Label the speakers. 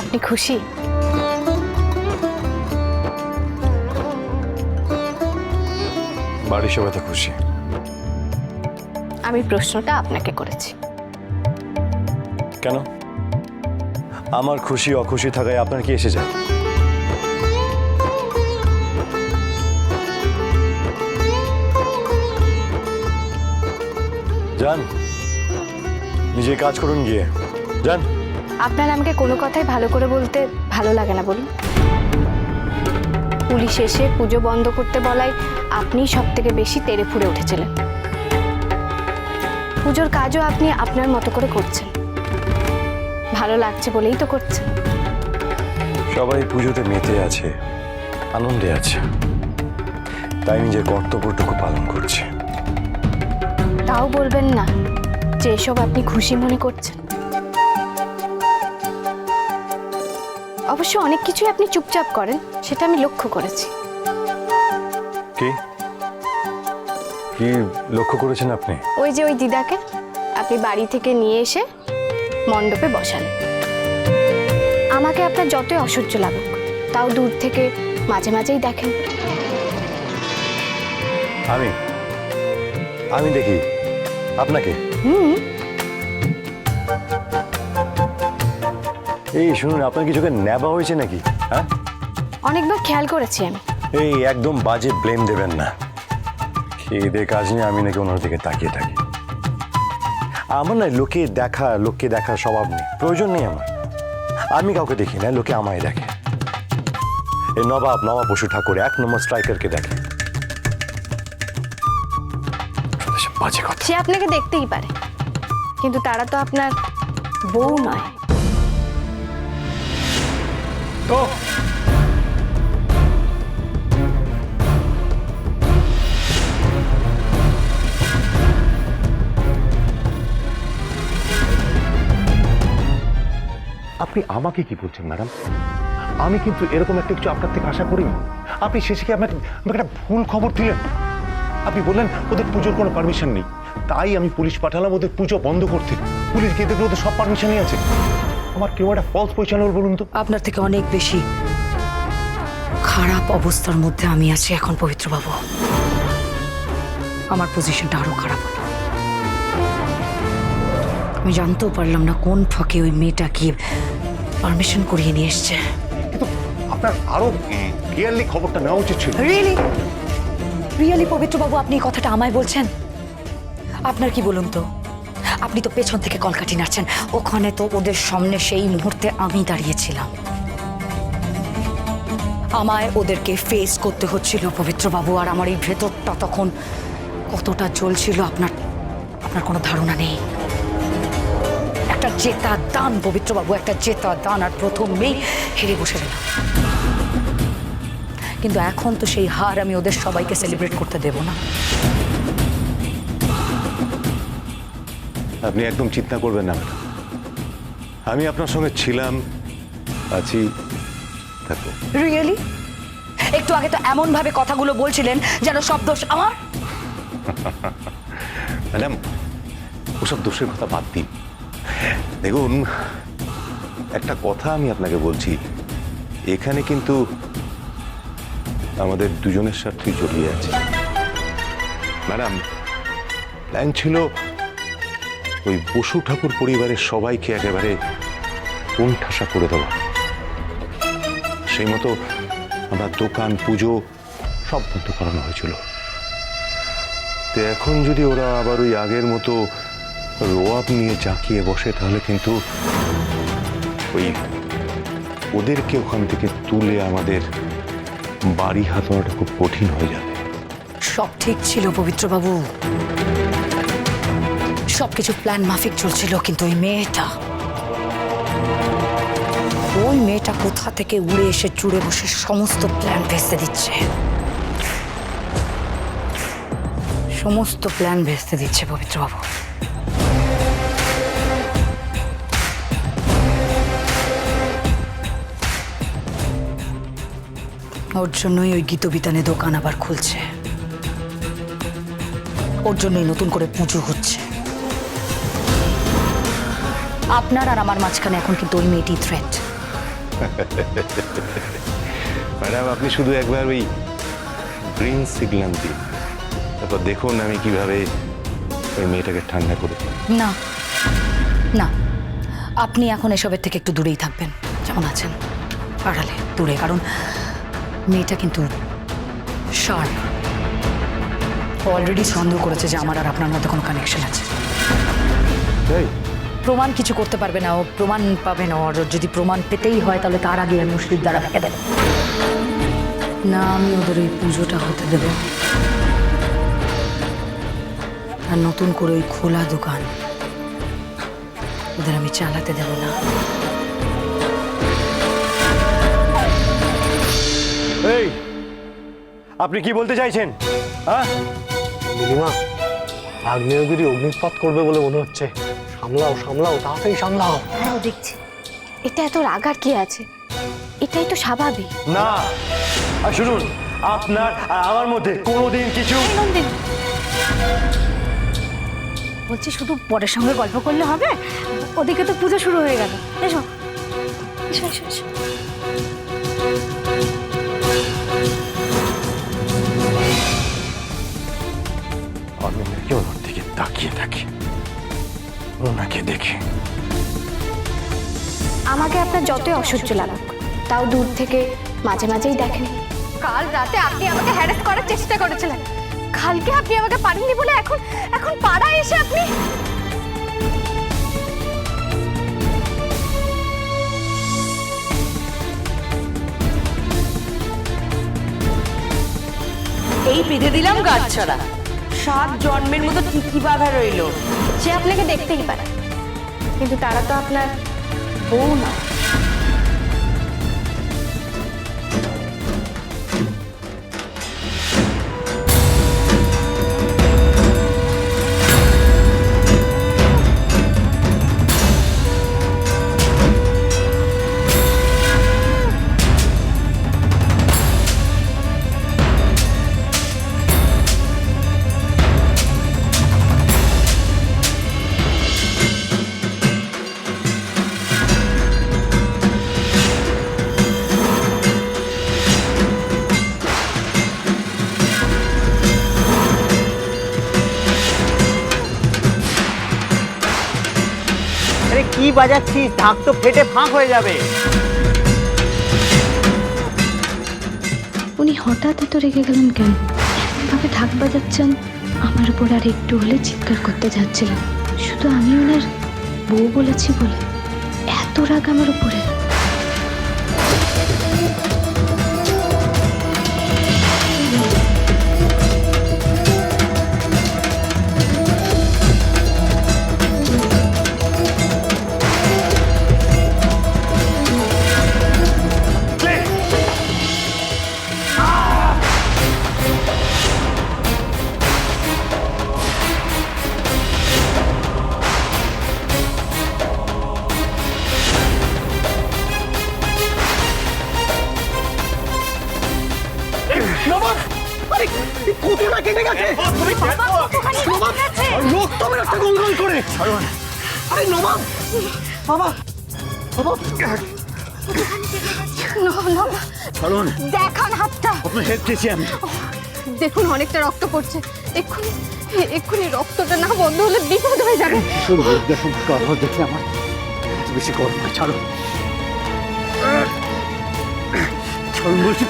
Speaker 1: আপনি খুশি?
Speaker 2: বাড়ির সবাই তো খুশি।
Speaker 1: আমি প্রশ্নটা আপনাকে করেছি।
Speaker 2: কেন? আমার খুশি অখুশি থাকায় আপনার কি এসে যায়? যান, নিজে কাজ করুন গিয়ে। যান।
Speaker 1: আপনার আমাকে কোনো কথাই ভালো করে বলতে ভালো লাগে না বলুন। পুলিশ এসে পুজো বন্ধ করতে বলায় আপনি সব থেকে বেশি তেড়ে ফুঁড়ে উঠেছিলেন। পুজোর কাজও আপনি আপনার মতো করে করছেন, ভালো লাগছে বলেই তো করছেন।
Speaker 2: সবাই পুজোতে মেতে আছে, আনন্দে আছে, তাই নিজের কর্তব্যটুকু পালন করছে।
Speaker 1: তাও বলবেন না যে এসব আপনি খুশি মনে করছেন। অবশ্য অনেক কিছুই আপনি চুপচাপ করেন, সেটা আমি লক্ষ্য করেছি।
Speaker 2: কি কি লক্ষ্য করেছেন আপনি?
Speaker 1: ওই যে ওই দিদাকে আপনি বাড়ি থেকে নিয়ে এসে মণ্ডপে বসালেন। আমাকে আপনার যতই অসহ্য লাগুক, তাও দূর থেকে মাঝে মাঝেই দেখেন।
Speaker 2: আমি দেখি আপনাকে? এই শুনুন, আপনার কি চোখে নেবা হয়েছে নাকি? হ্যাঁ,
Speaker 1: অনেকবার খেয়াল করেছি আমি।
Speaker 2: এই একদম বাজে ব্লেম দেবেন না। খেয়ে কাজ নিয়ে আমি নাকি ওনার দিকে তাকিয়ে থাকি। আমার না লোককে দেখার স্বভাব নেই, প্রয়োজন নেই আমার। আমি কাউকে দেখি না, লোকে আমায় দেখে। এই নবাব বসু ঠাকুর 1 নম্বর স্ট্রাইকারকে দেখে। বাজে কথা।
Speaker 1: সে আপনাকে দেখতেই পারে, কিন্তু তারা তো আপনার বউ নয়।
Speaker 2: তো
Speaker 3: আপনি আমাকে কি বলছেন ম্যাডাম? আমি কিন্তু এরকম একটা কিছু আপনার থেকে আশা করিনি। আপনি শেষে আমাকে একটা ভুল খবর দিলেন। আপনি বললেন ওদের পুজোর কোনো পারমিশন নেই, তাই আমি পুলিশ পাঠালাম ওদের পুজো বন্ধ করতে। পুলিশ গিয়ে দেখলো ওদের সব পারমিশনই আছে। আমার কেউ একটা ফলস পজিশন বলুন তো।
Speaker 4: আপনার থেকে অনেক বেশি খারাপ অবস্থার মধ্যে আমি আছি এখন পবিত্রবাবু। আমার পজিশনটা আরো খারাপ হলো। আমি জানতেও পারলাম না কোন ফাঁকে ওই মেয়েটা গিয়ে পারমিশন করিয়ে নিয়ে এসছে।
Speaker 3: কিন্তু আপনার আরো ক্লিয়ারলি খবরটা নেওয়া উচিত ছিল।
Speaker 4: রিয়েলি পবিত্রবাবু, আপনি এই কথাটা আমায় বলছেন? আপনার কি বলুন তো, আপনি তো পেছন থেকে কলকাঠি নাড়ছেন। ওখানে তো ওদের সামনে সেই মুহূর্তে আমি দাঁড়িয়েছিলাম। আমায় ওদেরকে ফেস করতে হচ্ছিল পবিত্রবাবু, আর আমার এই ভেতরটা তখন কতটা জ্বলছিল আপনার কোনো ধারণা নেই। একটা জেতা দান পবিত্রবাবু, একটা জেতা দান, আর প্রথমেই হেরে বসে গেলাম। কিন্তু এখন তো সেই হার আমি ওদের সবাইকে সেলিব্রেট করতে দেব না।
Speaker 3: আপনি একদম চিন্তা করবেন না ম্যাডাম, আমি আপনার সঙ্গে ছিলাম, আছি, থাকবো।
Speaker 4: রিয়েলি? একটু আগে তো এমন ভাবে কথাগুলো বলছিলেন যেন সব দোষ আমার।
Speaker 3: ম্যাডাম, ওসব দোষের কথা বাদ দিন। দেখুন, একটা কথা আমি আপনাকে বলছি, এখানে কিন্তু আমাদের দুজনের স্বার্থেই জড়িয়ে আছে। ম্যাডাম, প্ল্যান ছিল ওই বসু ঠাকুর পরিবারের সবাইকে একেবারে কোণঠাসা করে দেওয়া। সেই মতো আমরা দোকান পুজো সব বন্ধ করানো হয়েছিল। তো এখন যদি ওরা আবার ওই আগের মতো রোয়াব নিয়ে জাঁকিয়ে বসে, তাহলে কিন্তু ওই ওদেরকে ওখান থেকে তুলে আমাদের বাড়ি হাতানোটা খুব কঠিন হয়ে যাবে।
Speaker 4: সব ঠিক ছিল পবিত্রবাবু, সবকিছু প্ল্যান মাফিক চলছিল, কিন্তু ওই মেয়েটা কোথা থেকে উড়ে এসে জুড়ে বসে সমস্ত প্ল্যান ভেস্তে দিচ্ছে। সমস্ত প্ল্যান ভেস্তে দিচ্ছে পবিত্রবাবু। ওর জন্যই ওই গীতবিতানে দোকান আবার খুলছে, ওর জন্যই নতুন করে পুজো হচ্ছে। আপনার আর আমার মাঝখানে এখন কিন্তু ওই মেয়েটি থ্রেট।
Speaker 3: ম্যাডাম আপনি শুধু একবার ওই গ্রিন সিগন্যাল দিন, তারপর দেখুন আমি কিভাবে ওই মেয়েটাকে ঠান্ডা করে দিই।
Speaker 4: না না, আপনি এখন এসবের থেকে একটু দূরেই থাকবেন, যেমন আছেন আড়ালে দূরে। কারণ মেয়েটা কিন্তু শার্প, অলরেডি সন্দেহ করেছে যে আমার আর আপনার মধ্যে কোনো কানেকশন আছে। প্রমাণ কিছু করতে পারবে না ও, প্রমাণ পাবে না। ওর যদি প্রমাণ পেতেই হয় তাহলে তার আগে আমি মুশরিফ দ্বারা ভেঙে দেব না। আমি ওদের ওই পুজোটা হতে দেব, আর নতুন করে ওই খোলা দোকান ওদের আমি চালাতে দেব না।
Speaker 2: এই আপনি কি বলতে চাইছেন? হ্যাঁ,
Speaker 5: নীলিমা, আগ্নেয়গিরি অগ্নিপাত করবে বলে মনে হচ্ছে। সামলাও সামলাও, তাড়াতাড়ি সামলাও।
Speaker 1: হ্যাঁ দেখছি, এটা এত রাগার কি আছে? এটাই তো স্বাভাবিক।
Speaker 2: না আর শুনুন, আপনার আর আমার মধ্যে কোনোদিন কিছু
Speaker 1: এই নন্দিন, বলছি শুধু পরের সঙ্গে গল্প করলে হবে? ওদিকে তো পুজো শুরু হয়ে গেল। এসো এসো এসো এসো।
Speaker 2: আমি নাকি ওনার দিকে তাকিয়ে থাকি, ওনাকে দেখে।
Speaker 1: আমাকে আপনার যতই অসহ্য লাগুক, তাও দূর থেকে মাঝে মাঝেই দেখেন। কাল রাতে আপনি আমাকে হ্যারাস করার চেষ্টা করেছিলেন, কালকে আপনি আমাকে পারেননি বলে এখন এখন পাড়ায় এসে আপনি।
Speaker 6: এই বেঁধে দিলাম গাছ ছাড়া, 7 জন্মের মতো ঠিকই বাঁধা রইল।
Speaker 1: সে আপনাকে দেখতেই পারে, কিন্তু তারা তো আপনার বউ না।
Speaker 7: আরে কি বাজাচ্ছিস? ঢাক তো ফেটে ফাঁক হয়ে যাবে।
Speaker 8: উনি হঠাৎ এত রেগে গেলেন কেন? এমনভাবে ঢাক বাজাচ্ছেন, আমার উপর আর একটু হলে চিৎকার করতে যাচ্ছিলেন। শুধু আমি ওনার বউ বলেছি বলে এত রাগ আমার উপরে?
Speaker 5: কতটা কেটে গেছে? রক্ত বেরোচ্ছে গোলগোল করে। আরে নবাব, বাবা বাবা,
Speaker 1: দেখান হাতটা।
Speaker 5: আপনার হেড কেছি আমি।
Speaker 1: দেখুন অনেকটা রক্ত পড়ছে, এক্ষুনি এক্ষুনি রক্তটা না বন্ধ হলে বিপদ হয়ে যাবে।
Speaker 5: শুরু দেখুন, কারো দেখলে আমার বেশি গরম হয়। ছাড়ো ছাড়ুন বলছি।